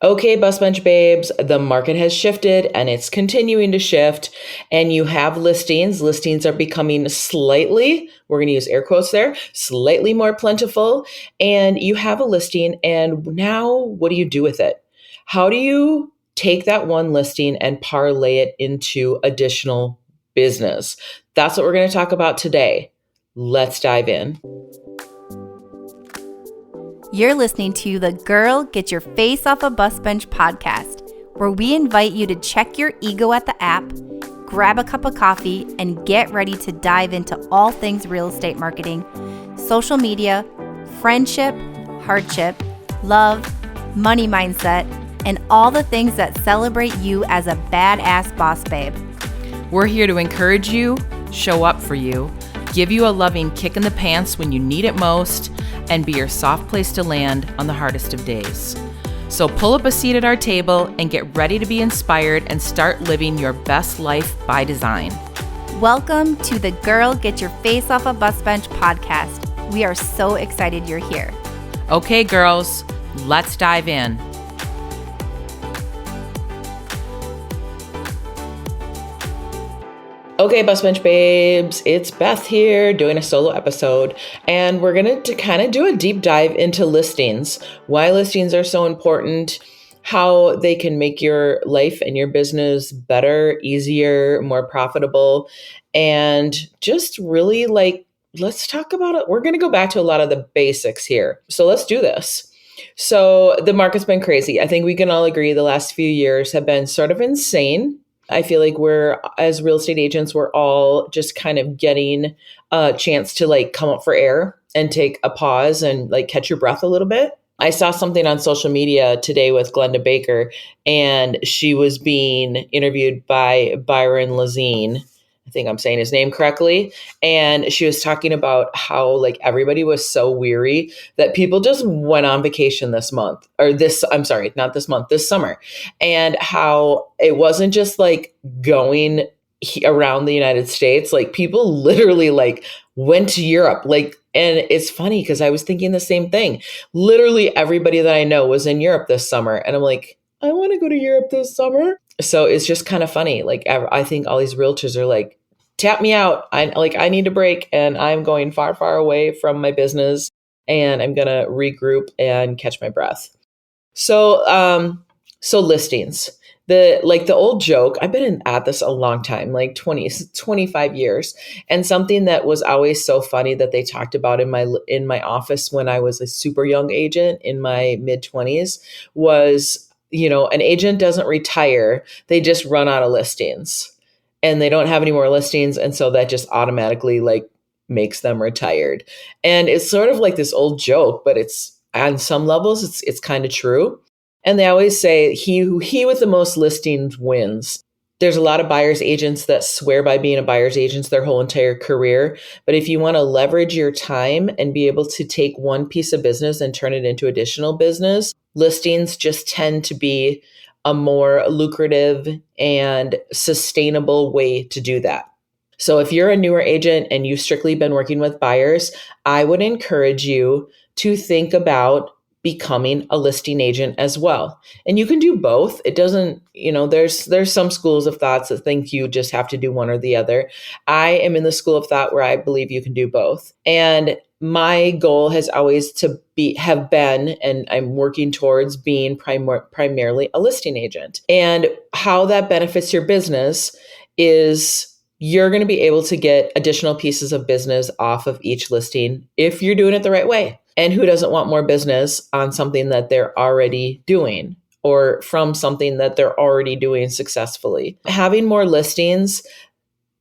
Okay, bus bench babes, the market has shifted and it's continuing to shift. And you have listings. Listings are becoming slightly, we're going to use air quotes there, slightly more plentiful. And you have a listing. And now what do you do with it? How do you take that one listing and parlay it into additional business? That's what we're going to talk about today. Let's dive in. You're listening to the Girl Get Your Face Off a Bus Bench podcast, where we invite you to check your ego at the app, grab a cup of coffee, and get ready to dive into all things real estate marketing, social media, friendship, hardship, love, money mindset, and all the things that celebrate you as a badass boss babe. We're here to encourage you, show up for you, give you a loving kick in the pants when you need it most, and be your soft place to land on the hardest of days. So pull up a seat at our table and get ready to be inspired and start living your best life by design. Welcome to the Girl Get Your Face Off a Bus Bench podcast. We are so excited you're here. Okay, girls, let's dive in. Okay, Bus Bench babes, it's Beth here doing a solo episode, and we're going to kind of do a deep dive into listings, why listings are so important, how they can make your life and your business better, easier, more profitable, and just really let's talk about it. We're going to go back to a lot of the basics here. So let's do this. So the market's been crazy. I think we can all agree the last few years have been sort of insane. I feel like as real estate agents, we're all just kind of getting a chance to come up for air and take a pause and catch your breath a little bit. I saw something on social media today with Glenda Baker, and she was being interviewed by Byron Lazine. I think I'm saying his name correctly. And she was talking about how everybody was so weary that people just went on vacation this summer. And how it wasn't just going around the United States. People literally went to Europe. And it's funny because I was thinking the same thing. Literally everybody that I know was in Europe this summer. And I'm like, I want to go to Europe this summer. So it's just kind of funny. I think all these realtors are tap me out. I need a break, and I'm going far, far away from my business, and I'm going to regroup and catch my breath. So listings, the old joke, I've been at this a long time, 25 years. And something that was always so funny that they talked about in my office when I was a super young agent in my mid-20s was, an agent doesn't retire. They just run out of listings and they don't have any more listings. And so that just automatically makes them retired. And it's sort of this old joke, but it's on some levels, it's kind of true. And they always say he with the most listings wins. There's a lot of buyer's agents that swear by being a buyer's agent their whole entire career. But if you want to leverage your time and be able to take one piece of business and turn it into additional business, listings just tend to be a more lucrative and sustainable way to do that. So if you're a newer agent and you've strictly been working with buyers, I would encourage you to think about becoming a listing agent as well. And you can do both. It doesn't, there's some schools of thoughts that think you just have to do one or the other. I am in the school of thought where I believe you can do both. And my goal has always have been, and I'm working towards being primarily a listing agent. And how that benefits your business is you're going to be able to get additional pieces of business off of each listing if you're doing it the right way. And who doesn't want more business on something that they're already doing or from something that they're already doing successfully? Having more listings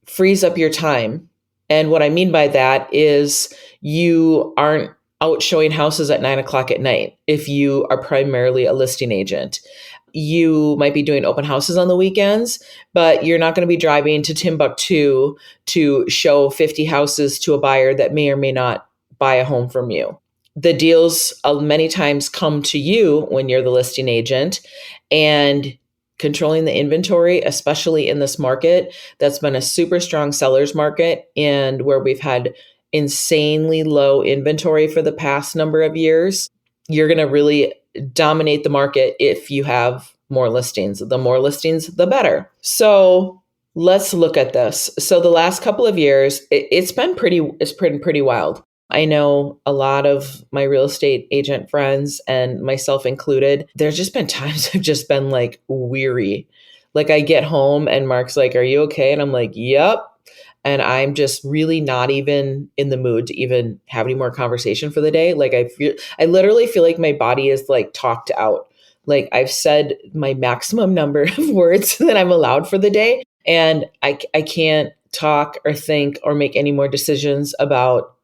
frees up your time. And what I mean by that is you aren't out showing houses at 9:00 at night if you are primarily a listing agent. You might be doing open houses on the weekends, but you're not going to be driving to Timbuktu to show 50 houses to a buyer that may or may not buy a home from you. The deals many times come to you when you're the listing agent, and controlling the inventory, especially in this market that's been a super strong seller's market and where we've had insanely low inventory for the past number of years, you're going to really dominate the market if you have more listings. The more listings, the better. So let's look at this. So the last couple of years, it's been pretty wild. I know a lot of my real estate agent friends and myself included, there's just been times I've just been like weary. Like I get home and Mark's like, "Are you okay?" And I'm like, "Yep." And I'm just really not even in the mood to even have any more conversation for the day. Like I literally feel like my body is like talked out. Like I've said my maximum number of words that I'm allowed for the day. And I can't talk or think or make any more decisions about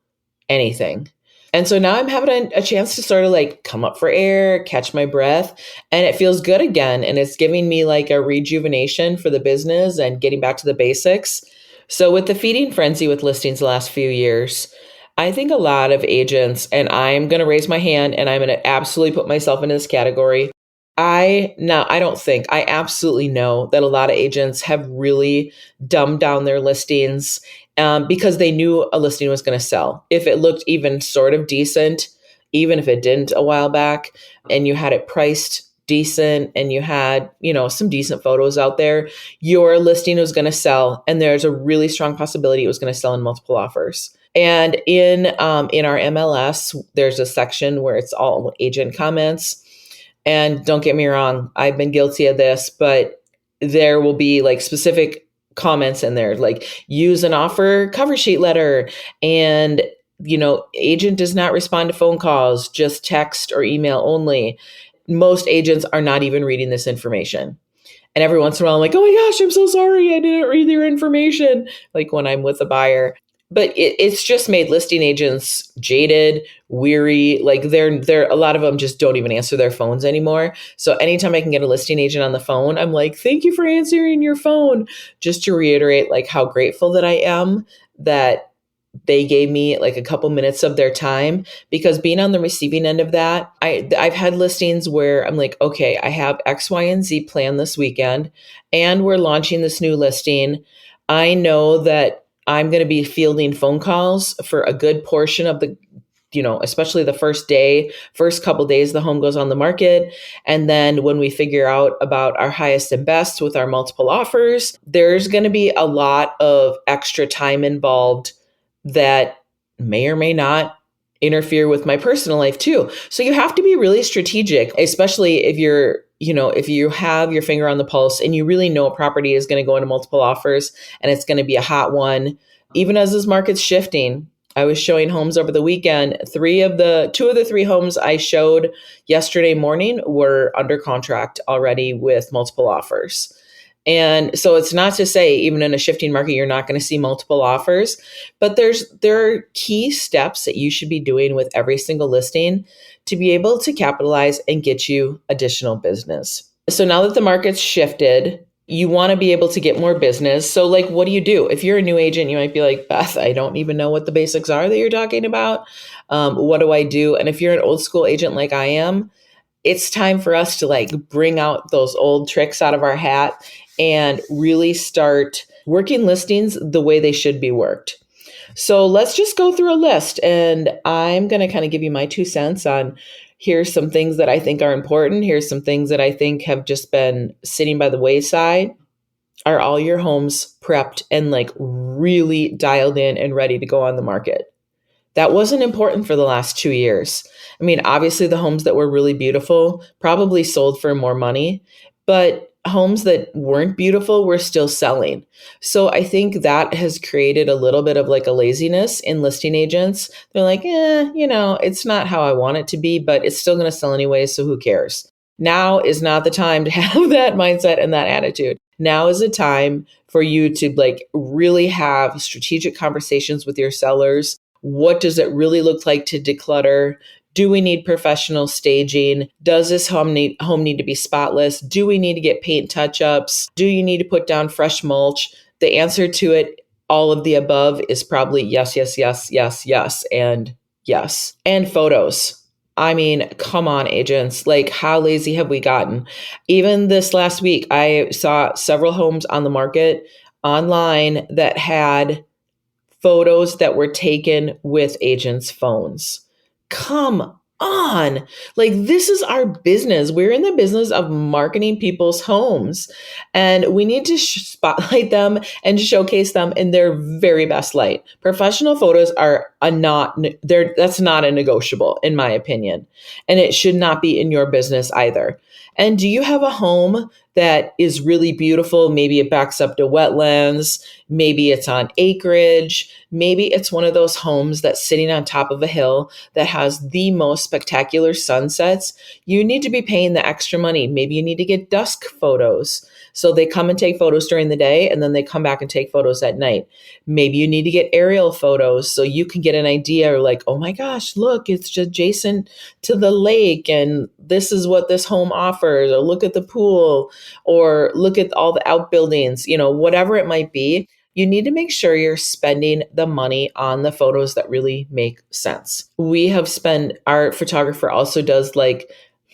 anything. And so now I'm having a chance to sort of like come up for air, catch my breath, and it feels good again. And it's giving me like a rejuvenation for the business and getting back to the basics. So with the feeding frenzy with listings the last few years, I think a lot of agents, and I'm going to raise my hand and I'm going to absolutely put myself into this category. I don't think, I absolutely know that a lot of agents have really dumbed down their listings because they knew a listing was going to sell. If it looked even sort of decent, even if it didn't a while back, and you had it priced decent and you had, some decent photos out there, your listing was going to sell. And there's a really strong possibility it was going to sell in multiple offers. And in our MLS, there's a section where it's all agent comments. And don't get me wrong, I've been guilty of this, but there will be like specific comments in there, like use an offer cover sheet letter. And, agent does not respond to phone calls, just text or email only. Most agents are not even reading this information. And every once in a while, I'm like, oh my gosh, I'm so sorry. I didn't read your information. Like when I'm with a buyer. But it's just made listing agents jaded, weary. Like they're a lot of them just don't even answer their phones anymore. So anytime I can get a listing agent on the phone, I'm like, thank you for answering your phone. Just to reiterate like how grateful that I am that they gave me like a couple minutes of their time, because being on the receiving end of that, I've had listings where I'm like, okay, I have X, Y, and Z planned this weekend and we're launching this new listing. I know that I'm going to be fielding phone calls for a good portion of the, especially the first couple days the home goes on the market. And then when we figure out about our highest and best with our multiple offers, there's going to be a lot of extra time involved that may or may not interfere with my personal life too. So you have to be really strategic, especially if if you have your finger on the pulse and you really know a property is going to go into multiple offers and it's going to be a hot one. Even as this market's shifting, I was showing homes over the weekend. Two of the three homes I showed yesterday morning were under contract already with multiple offers. And so it's not to say even in a shifting market, you're not going to see multiple offers, but there are key steps that you should be doing with every single listing to be able to capitalize and get you additional business. So now that the market's shifted, you want to be able to get more business. So like, what do you do? If you're a new agent, you might be like, Beth, I don't even know what the basics are that you're talking about. What do I do? And if you're an old school agent like I am, it's time for us to like bring out those old tricks out of our hat and really start working listings the way they should be worked. So let's just go through a list, and I'm going to kind of give you my 2 cents on here's some things that I think are important. Here's some things that I think have just been sitting by the wayside. Are all your homes prepped and like really dialed in and ready to go on the market? That wasn't important for the last 2 years. I mean, obviously the homes that were really beautiful probably sold for more money, but homes that weren't beautiful were still selling. So I think that has created a little bit of like a laziness in listing agents. They're like, it's not how I want it to be, but it's still going to sell anyway, so who cares? Now is not the time to have that mindset and that attitude. Now is the time for you to like really have strategic conversations with your sellers. What does it really look like to declutter? Do we need professional staging? Does this home need to be spotless? Do we need to get paint touch-ups? Do you need to put down fresh mulch? The answer to it, all of the above, is probably yes, yes, yes, yes, yes, and yes. And photos. I mean, come on, agents. Like, how lazy have we gotten? Even this last week, I saw several homes on the market online that had photos that were taken with agents' phones. Come on. Like, this is our business. We're in the business of marketing people's homes, and we need to spotlight them and showcase them in their very best light. Professional photos are that's not a negotiable, in my opinion, and it should not be in your business either. And do you have a home that is really beautiful? Maybe it backs up to wetlands. Maybe it's on acreage. Maybe it's one of those homes that's sitting on top of a hill that has the most spectacular sunsets. You need to be paying the extra money. Maybe you need to get dusk photos. So they come and take photos during the day, and then they come back and take photos at night. Maybe you need to get aerial photos so you can get an idea, or like, oh my gosh, look, it's just adjacent to the lake, and this is what this home offers, or look at the pool, or look at all the outbuildings, whatever it might be. You need to make sure you're spending the money on the photos that really make sense. Our photographer also does, like,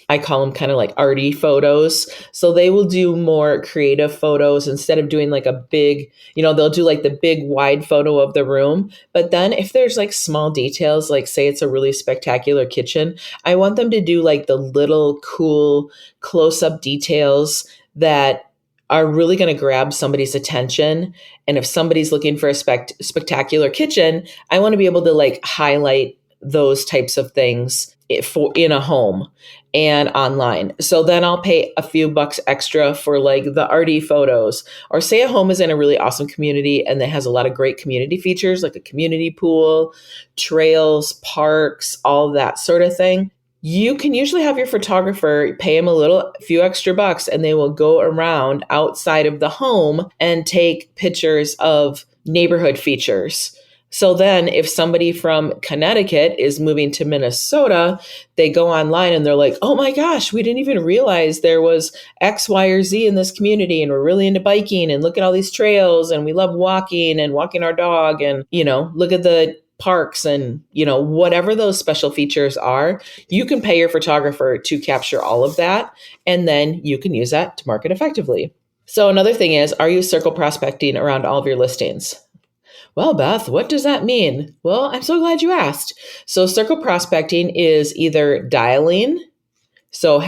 I call them kind of like arty photos. So they will do more creative photos instead of doing like a big, they'll do like the big wide photo of the room. But then if there's like small details, like say it's a really spectacular kitchen, I want them to do like the little cool close-up details that are really going to grab somebody's attention. And if somebody's looking for a spectacular kitchen, I want to be able to like highlight those types of things in a home and online. So then I'll pay a few bucks extra for like the arty photos. Or say a home is in a really awesome community and that has a lot of great community features, like a community pool, trails, parks, all that sort of thing. You can usually have your photographer pay him a few extra bucks, and they will go around outside of the home and take pictures of neighborhood features. So then if somebody from Connecticut is moving to Minnesota, they go online and they're like, oh my gosh, we didn't even realize there was X, Y, or Z in this community. And we're really into biking, and look at all these trails, and we love walking and walking our dog, and, look at the parks, and, whatever those special features are, you can pay your photographer to capture all of that. And then you can use that to market effectively. So another thing is, are you circle prospecting around all of your listings? Well, Beth, what does that mean? Well, I'm so glad you asked. So circle prospecting is either dialing, so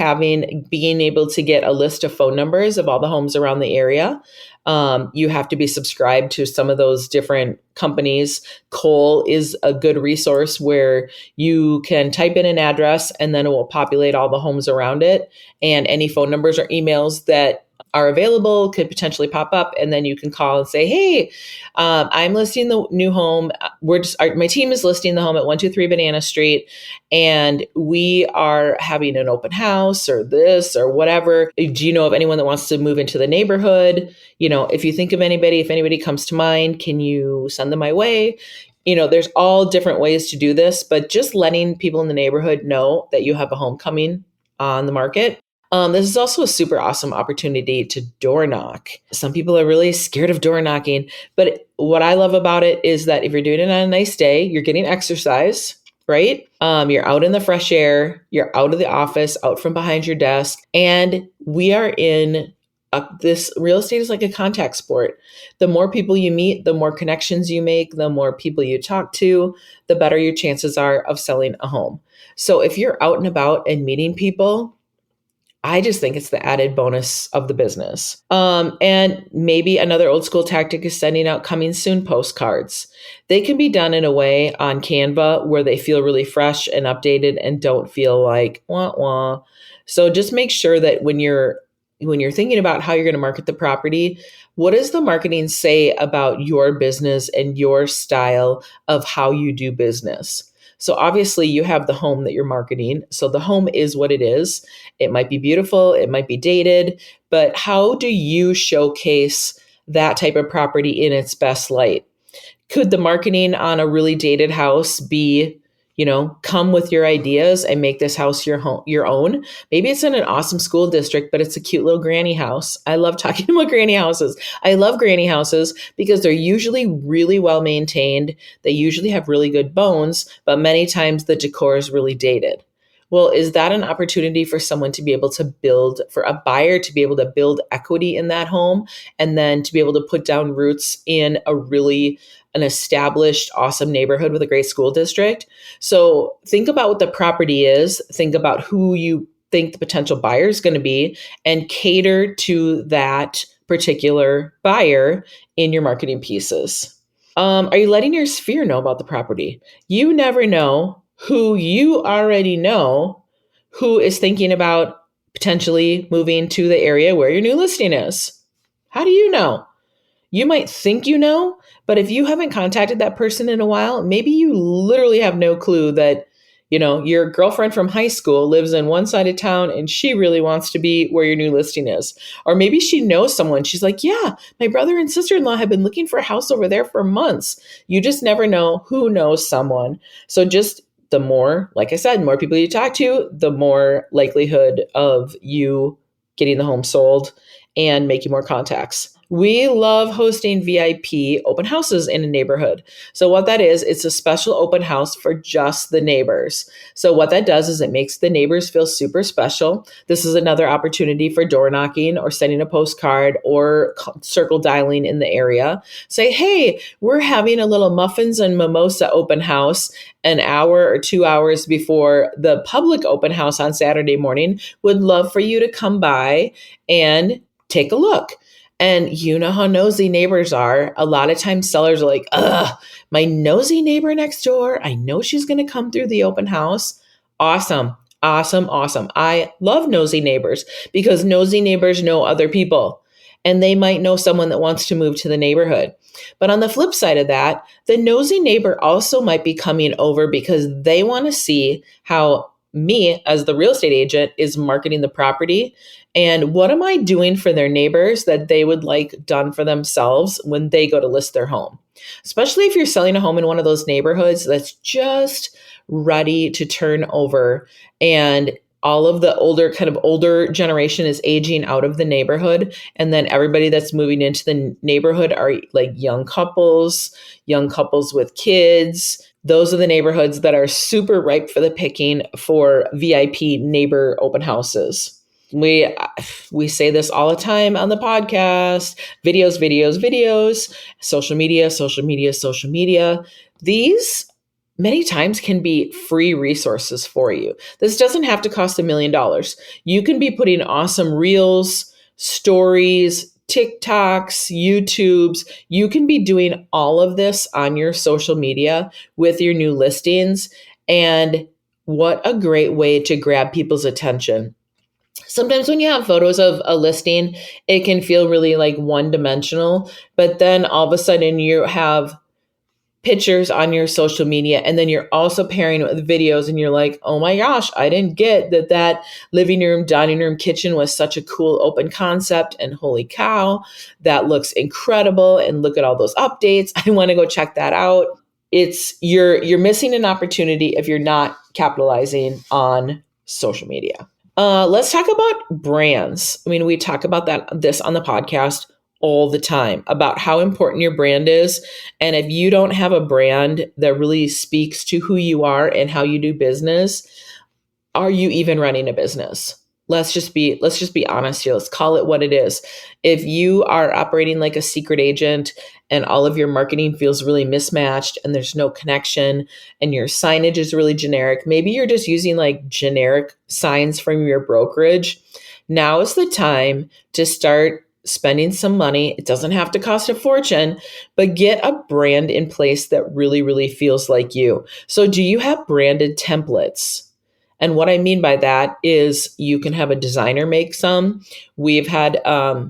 being able to get a list of phone numbers of all the homes around the area. You have to be subscribed to some of those different companies. Cole is a good resource where you can type in an address and then it will populate all the homes around it. And any phone numbers or emails that are available could potentially pop up, and then you can call and say, hey, I'm listing the new home. My team is listing the home at 123 Banana Street, and we are having an open house or this or whatever. Do you know of anyone that wants to move into the neighborhood? If you think of anybody, if anybody comes to mind, can you send them my way? There's all different ways to do this, but just letting people in the neighborhood know that you have a home coming on the market. This is also a super awesome opportunity to door knock. Some people are really scared of door knocking, but what I love about it is that if you're doing it on a nice day, you're getting exercise, right? You're out in the fresh air, you're out of the office, out from behind your desk, and we are in this real estate is like a contact sport. The more people you meet, the more connections you make, the more people you talk to, the better your chances are of selling a home. So if you're out and about and meeting people, I just think it's the added bonus of the business. And maybe another old school tactic is sending out coming soon postcards. They can be done in a way on Canva where they feel really fresh and updated and don't feel like wah wah. So just make sure that when you're thinking about how you're going to market the property, what does the marketing say about your business and your style of how you do business? So obviously you have the home that you're marketing. So the home is what it is. It might be beautiful, it might be dated, but how do you showcase that type of property in its best light? Could the marketing on a really dated house be, come with your ideas and make this house your own? Maybe it's in an awesome school district, but it's a cute little granny house. I love talking about granny houses. I love granny houses because they're usually really well maintained. They usually have really good bones, but many times the decor is really dated. Well, is that an opportunity for someone to be able to for a buyer to be able to build equity in that home, and then to be able to put down roots in a really an established, awesome neighborhood with a great school district. So think about what the property is, think about who you think the potential buyer is going to be, and cater to that particular buyer in your marketing pieces. Are you letting your sphere know about the property? You never know who you already know who is thinking about potentially moving to the area where your new listing is. How do you know? You might think you know, but if you haven't contacted that person in a while, maybe you literally have no clue that, your girlfriend from high school lives in one side of town and she really wants to be where your new listing is. Or maybe she knows someone. She's like, yeah, my brother and sister-in-law have been looking for a house over there for months. You just never know who knows someone. So just the more, like I said, more people you talk to, the more likelihood of you getting the home sold and making more contacts. We love hosting VIP open houses in a neighborhood. So what that is, it's a special open house for just the neighbors. So what that does is it makes the neighbors feel super special. This is another opportunity for door knocking or sending a postcard or circle dialing in the area. Say, hey, we're having a little muffins and mimosa open house an hour or 2 hours before the public open house on Saturday morning. Would love for you to come by and take a look. And you know how nosy neighbors are. A lot of times sellers are like, ugh, my nosy neighbor next door, I know she's going to come through the open house. Awesome, awesome, awesome. I love nosy neighbors because nosy neighbors know other people and they might know someone that wants to move to the neighborhood. But on the flip side of that, the nosy neighbor also might be coming over because they want to see how me as the real estate agent is marketing the property. And what am I doing for their neighbors that they would like done for themselves when they go to list their home? Especially if you're selling a home in one of those neighborhoods that's just ready to turn over and all of the older generation is aging out of the neighborhood. And then everybody that's moving into the neighborhood are like young couples with kids. Those are the neighborhoods that are super ripe for the picking for VIP neighbor open houses. We say this all the time on the podcast, videos, social media. These many times can be free resources for you. This doesn't have to cost $1 million. You can be putting awesome reels, stories, TikToks, YouTubes. You can be doing all of this on your social media with your new listings. And what a great way to grab people's attention. Sometimes when you have photos of a listing, it can feel really like one-dimensional, but then all of a sudden you have pictures on your social media and then you're also pairing it with videos and you're like, oh my gosh, I didn't get that living room, dining room, kitchen was such a cool open concept and holy cow, that looks incredible and look at all those updates. I want to go check that out. You're missing an opportunity if you're not capitalizing on social media. Let's talk about brands. I mean, we talk about this on the podcast all the time about how important your brand is. And if you don't have a brand that really speaks to who you are and how you do business, are you even running a business? Let's just be honest here. Let's call it what it is. If you are operating like a secret agent and all of your marketing feels really mismatched and there's no connection and your signage is really generic, maybe you're just using like generic signs from your brokerage. Now is the time to start spending some money. It doesn't have to cost a fortune, but get a brand in place that really, really feels like you. So do you have branded templates? And what I mean by that is you can have a designer make some. We've had a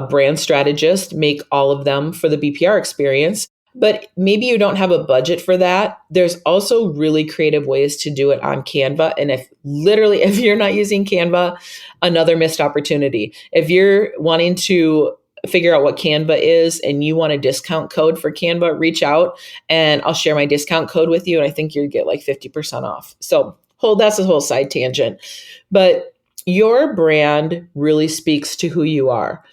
brand strategist make all of them for the BPR experience, but maybe you don't have a budget for that. There's also really creative ways to do it on Canva. And if you're not using Canva, another missed opportunity. If you're wanting to figure out what Canva is and you want a discount code for Canva, reach out and I'll share my discount code with you. And I think you'd get like 50% off. So that's a whole side tangent, but your brand really speaks to who you are.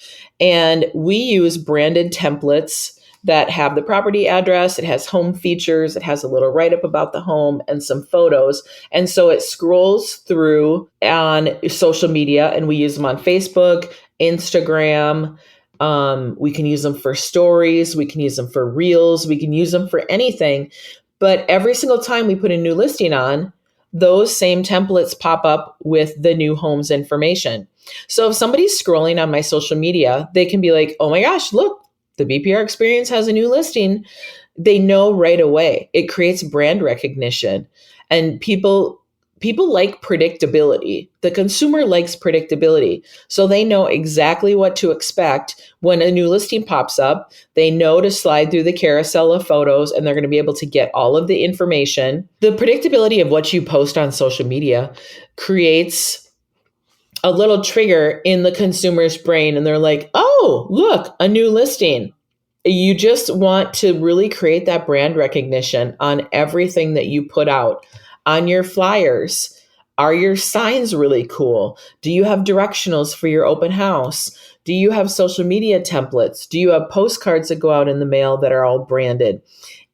And we use branded templates that have the property address, it has home features, it has a little write-up about the home and some photos. And so it scrolls through on social media and we use them on Facebook, Instagram, We can use them for stories. We can use them for reels. We can use them for anything. But every single time we put a new listing on, those same templates pop up with the new home's information. So if somebody's scrolling on my social media, they can be like, oh my gosh, look, the BPR Experience has a new listing. They know right away. It creates brand recognition. And people like predictability. The consumer likes predictability. So they know exactly what to expect when a new listing pops up. They know to slide through the carousel of photos and they're going to be able to get all of the information. The predictability of what you post on social media creates a little trigger in the consumer's brain, and they're like, oh, look, a new listing. You just want to really create that brand recognition on everything that you put out. On your flyers, are your signs really cool? Do you have directionals for your open house? Do you have social media templates? Do you have postcards that go out in the mail that are all branded?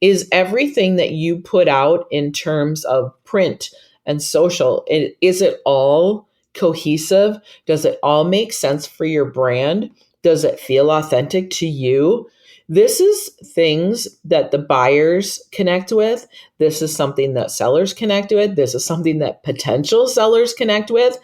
Is everything that you put out in terms of print and social, is it all cohesive? Does it all make sense for your brand? Does it feel authentic to you? This is things that the buyers connect with. This is something that sellers connect with. This is something that potential sellers connect with.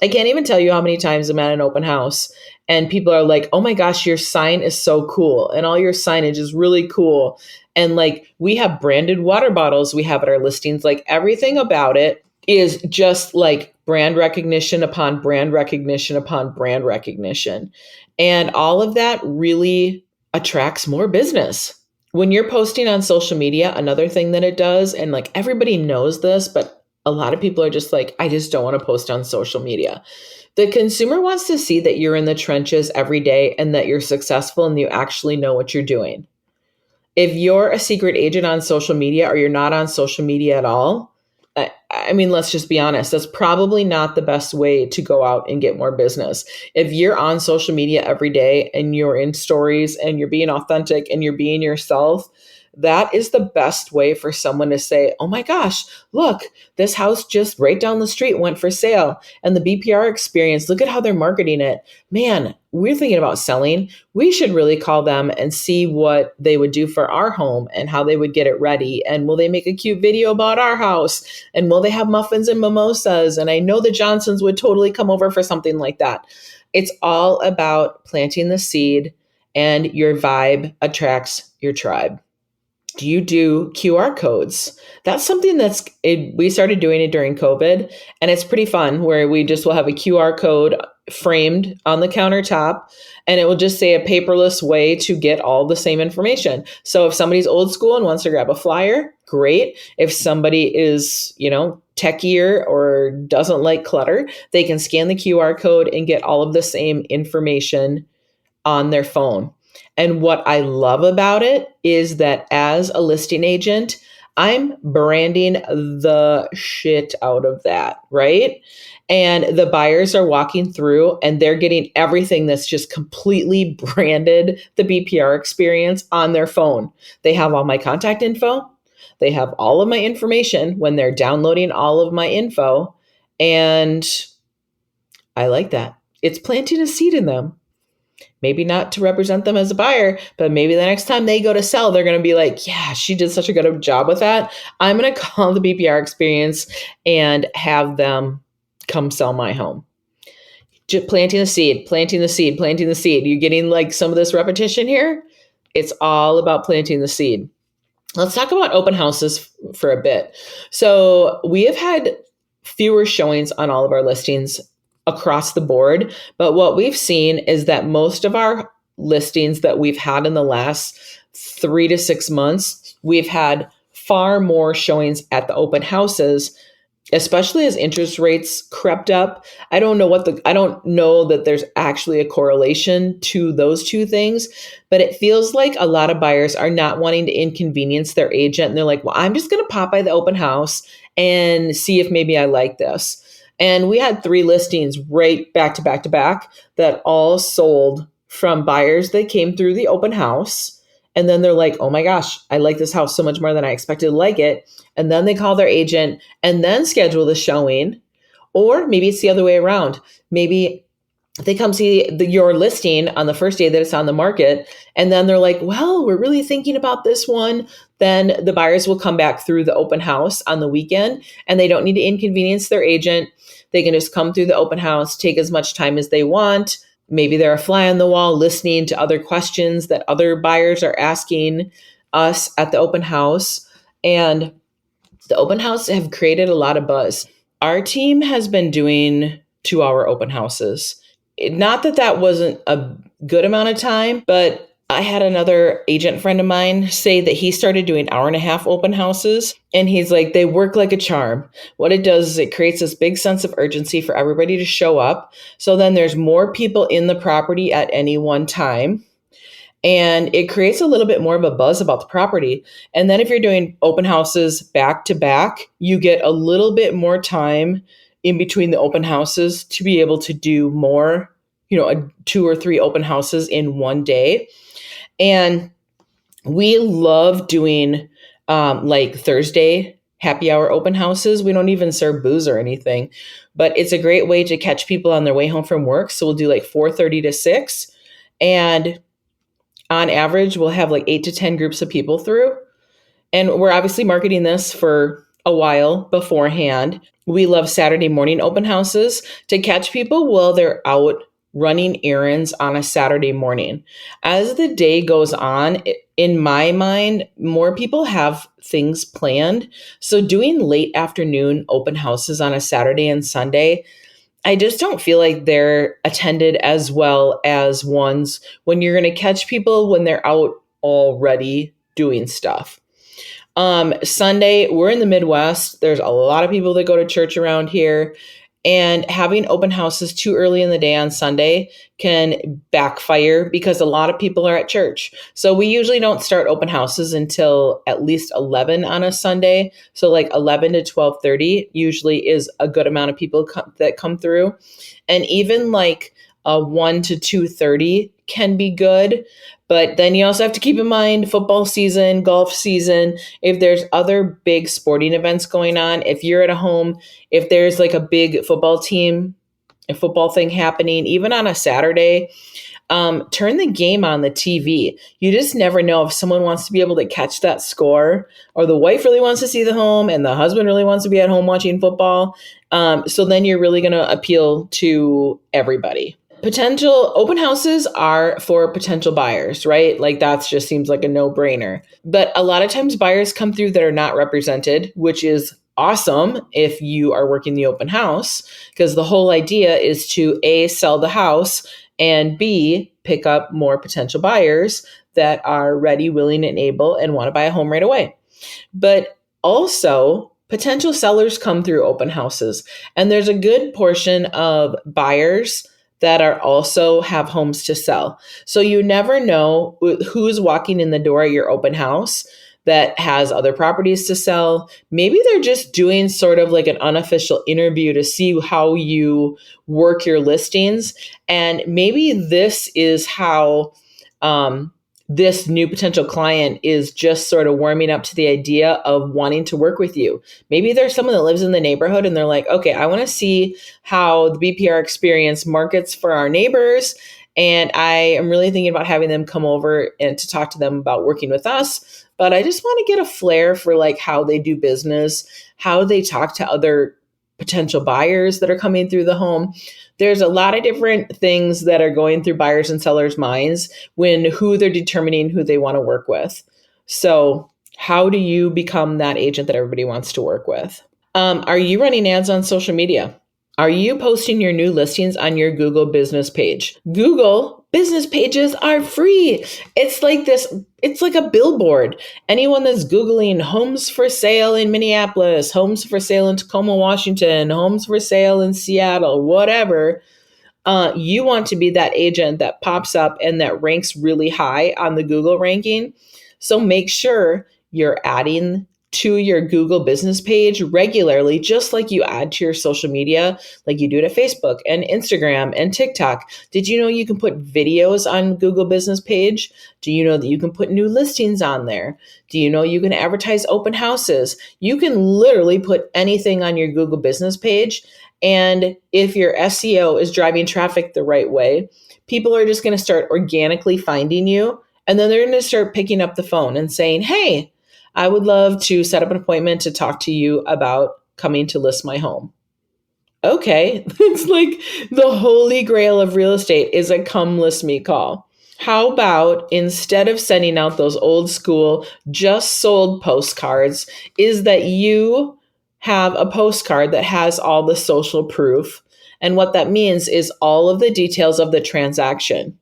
I can't even tell you how many times I'm at an open house and people are like, oh my gosh, your sign is so cool. And all your signage is really cool. And like, we have branded water bottles we have at our listings. Like, everything about it is just like brand recognition upon brand recognition upon brand recognition. And all of that really attracts more business. When you're posting on social media, another thing that it does, and like everybody knows this, but a lot of people are just like, I just don't want to post on social media. The consumer wants to see that you're in the trenches every day and that you're successful and you actually know what you're doing. If you're a secret agent on social media or you're not on social media at all, I mean, let's just be honest. That's probably not the best way to go out and get more business. If you're on social media every day and you're in stories and you're being authentic and you're being yourself, that is the best way for someone to say, oh my gosh, look, this house just right down the street went for sale. And the BPR Experience, look at how they're marketing it. Man, we're thinking about selling. We should really call them and see what they would do for our home and how they would get it ready. And will they make a cute video about our house? And will they have muffins and mimosas? And I know the Johnsons would totally come over for something like that. It's all about planting the seed, and your vibe attracts your tribe. Do you do QR codes? That's something we started doing it during COVID, and it's pretty fun, where we just will have a QR code framed on the countertop, and it will just say a paperless way to get all the same information. So if somebody's old school and wants to grab a flyer, great. If somebody is, techier or doesn't like clutter, they can scan the QR code and get all of the same information on their phone. And what I love about it is that as a listing agent, I'm branding the shit out of that, right? And the buyers are walking through and they're getting everything that's just completely branded the BPR Experience on their phone. They have all my contact info. They have all of my information when they're downloading all of my info. And I like that. It's planting a seed in them. Maybe not to represent them as a buyer, but maybe the next time they go to sell, they're going to be like, yeah, she did such a good job with that. I'm going to call the BPR Experience and have them come sell my home. Just planting the seed, planting the seed, planting the seed. You're getting like some of this repetition here. It's all about planting the seed. Let's talk about open houses for a bit. So we have had fewer showings on all of our listings across the board. But what we've seen is that most of our listings that we've had in the last 3 to 6 months, we've had far more showings at the open houses, especially as interest rates crept up. I don't know that there's actually a correlation to those two things, but it feels like a lot of buyers are not wanting to inconvenience their agent. And they're like, well, I'm just going to pop by the open house and see if maybe I like this. And we had 3 listings right back to back to back that all sold from buyers that came through the open house. And then they're like, oh my gosh, I like this house so much more than I expected to like it. And then they call their agent and then schedule the showing. Or maybe it's the other way around. Maybe they come see your listing on the first day that it's on the market. And then they're like, well, we're really thinking about this one. Then the buyers will come back through the open house on the weekend, and they don't need to inconvenience their agent. They can just come through the open house, take as much time as they want. Maybe they're a fly on the wall listening to other questions that other buyers are asking us at the open house. And the open house have created a lot of buzz. Our team has been doing 2-hour open houses. Not that that wasn't a good amount of time, but I had another agent friend of mine say that he started doing 1.5-hour open houses. And he's like, they work like a charm. What it does is it creates this big sense of urgency for everybody to show up. So then there's more people in the property at any one time. And it creates a little bit more of a buzz about the property. And then if you're doing open houses back to back, you get a little bit more time in between the open houses to be able to do more, 2 or 3 open houses in one day. And we love doing like Thursday happy hour open houses. We don't even serve booze or anything, but it's a great way to catch people on their way home from work. So we'll do like 4:30 to 6. And on average, we'll have like 8 to 10 groups of people through. And we're obviously marketing this for a while beforehand. We love Saturday morning open houses to catch people while they're out running errands on a Saturday morning. As the day goes on, in my mind, more people have things planned. So doing late afternoon open houses on a Saturday and Sunday, I just don't feel like they're attended as well as ones when you're going to catch people when they're out already doing stuff. Sunday, we're in the Midwest. There's a lot of people that go to church around here, and having open houses too early in the day on Sunday can backfire because a lot of people are at church. So we usually don't start open houses until at least 11 on a Sunday. So like 11 to 12:30 usually is a good amount of people that come through. And even like 1 to 2:30 can be good. But then you also have to keep in mind football season, golf season, if there's other big sporting events going on, if you're at a home, if there's like a big football team, a football thing happening, even on a Saturday, turn the game on the TV. You just never know if someone wants to be able to catch that score, or the wife really wants to see the home and the husband really wants to be at home watching football. So then you're really going to appeal to everybody. Potential open houses are for potential buyers, right? Like that just seems like a no-brainer. But a lot of times buyers come through that are not represented, which is awesome if you are working the open house, because the whole idea is to A, sell the house, and B, pick up more potential buyers that are ready, willing, and able and want to buy a home right away. But also, potential sellers come through open houses, and there's a good portion of buyers that are also have homes to sell. So you never know who's walking in the door at your open house that has other properties to sell. Maybe they're just doing sort of like an unofficial interview to see how you work your listings. And maybe this is how this new potential client is just sort of warming up to the idea of wanting to work with you. Maybe there's someone that lives in the neighborhood and they're like, okay, I want to see how the BPR experience markets for our neighbors. And I am really thinking about having them come over and to talk to them about working with us. But I just want to get a flair for like how they do business, how they talk to other potential buyers that are coming through the home. There's a lot of different things that are going through buyers and sellers' minds when who they're determining who they want to work with. So how do you become that agent that everybody wants to work with? Are you running ads on social media? Are you posting your new listings on your Google business page? Google business pages are free. It's like a billboard. Anyone that's Googling homes for sale in Minneapolis, homes for sale in Tacoma, Washington, homes for sale in Seattle, whatever, you want to be that agent that pops up and that ranks really high on the Google ranking. So make sure you're adding to your Google business page regularly, just like you add to your social media, like you do it at Facebook and Instagram and TikTok. Did you know you can put videos on Google business page? Do you know that you can put new listings on there? Do you know you can advertise open houses? You can literally put anything on your Google business page. And if your SEO is driving traffic the right way, people are just going to start organically finding you. And then they're going to start picking up the phone and saying, hey, I would love to set up an appointment to talk to you about coming to list my home. Okay, it's like the holy grail of real estate is a come list me call. How about instead of sending out those old school just sold postcards, is that you have a postcard that has all the social proof. And what that means is all of the details of the transaction,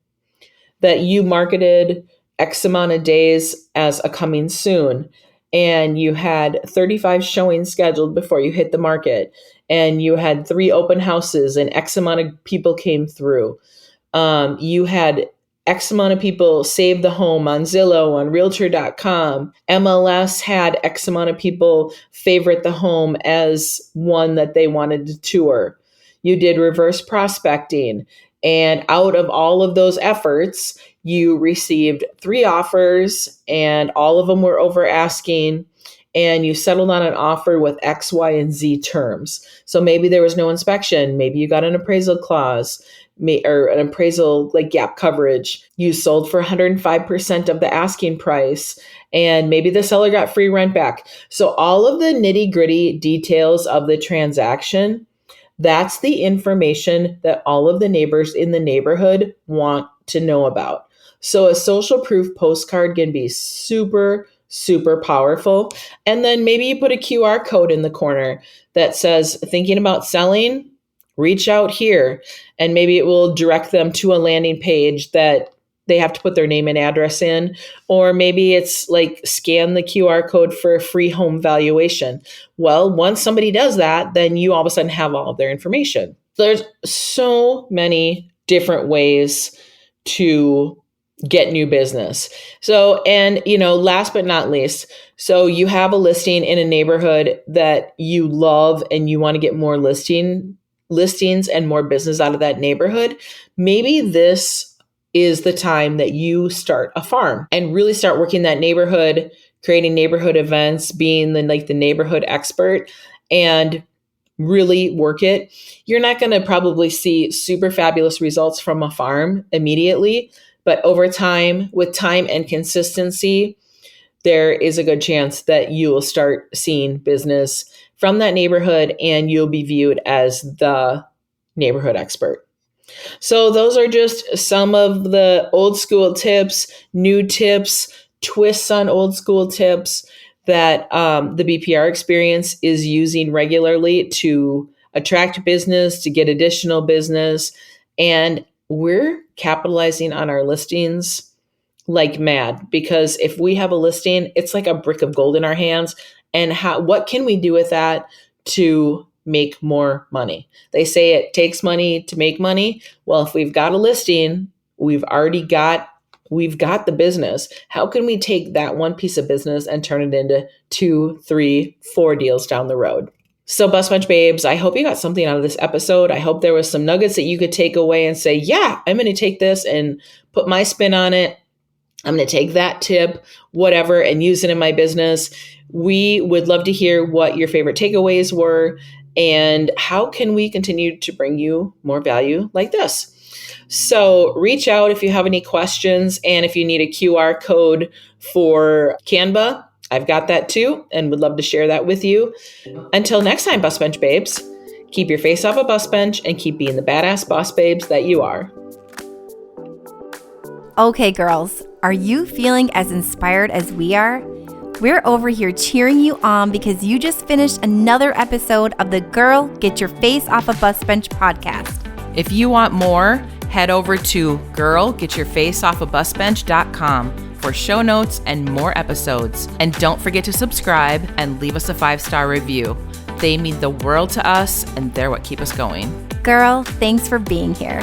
that you marketed X amount of days as a coming soon, and you had 35 showings scheduled before you hit the market, and you had 3 open houses and X amount of people came through. You had X amount of people save the home on Zillow, on Realtor.com. MLS had X amount of people favorite the home as one that they wanted to tour. You did reverse prospecting. And out of all of those efforts, you received 3 offers and all of them were over asking. And you settled on an offer with X, Y, and Z terms. So maybe there was no inspection. Maybe you got an appraisal clause or an appraisal like gap coverage. You sold for 105% of the asking price. And maybe the seller got free rent back. So all of the nitty gritty details of the transaction, that's the information that all of the neighbors in the neighborhood want to know about. So a social proof postcard can be super, super powerful. And then maybe you put a QR code in the corner that says, thinking about selling, reach out here. And maybe it will direct them to a landing page that they have to put their name and address in. Or maybe it's like scan the QR code for a free home valuation. Well, once somebody does that, then you all of a sudden have all of their information. There's so many different ways to get new business. So, and last but not least, so you have a listing in a neighborhood that you love and you want to get more listings and more business out of that neighborhood. Maybe this is the time that you start a farm and really start working that neighborhood, creating neighborhood events, being the neighborhood expert, and really work it. You're not going to probably see super fabulous results from a farm immediately, but over time, with time and consistency, there is a good chance that you will start seeing business from that neighborhood and you'll be viewed as the neighborhood expert. So those are just some of the old school tips, new tips, twists on old school tips that the BPR experience is using regularly to attract business, to get additional business. And we're capitalizing on our listings like mad, because if we have a listing, it's like a brick of gold in our hands. And what can we do with that to make more money? They say it takes money to make money. Well, if we've got a listing, we've got the business. How can we take that one piece of business and turn it into 2, 3, 4 deals down the road? So Bus Bunch babes, I hope you got something out of this episode. I hope there was some nuggets that you could take away and say, yeah, I'm going to take this and put my spin on it. I'm going to take that tip, whatever, and use it in my business. We would love to hear what your favorite takeaways were and how can we continue to bring you more value like this. So reach out if you have any questions, and if you need a QR code for Canva, I've got that too and would love to share that with you. Until next time, Bus Bench babes, keep your face off a bus bench and keep being the badass boss babes that you are. Okay, girls, are you feeling as inspired as we are? We're over here cheering you on because you just finished another episode of the Girl, Get Your Face Off a Bus Bench podcast. If you want more, head over to girlgetyourfaceoffabusbench.com for show notes and more episodes. And don't forget to subscribe and leave us a 5-star review. They mean the world to us and they're what keep us going. Girl, thanks for being here.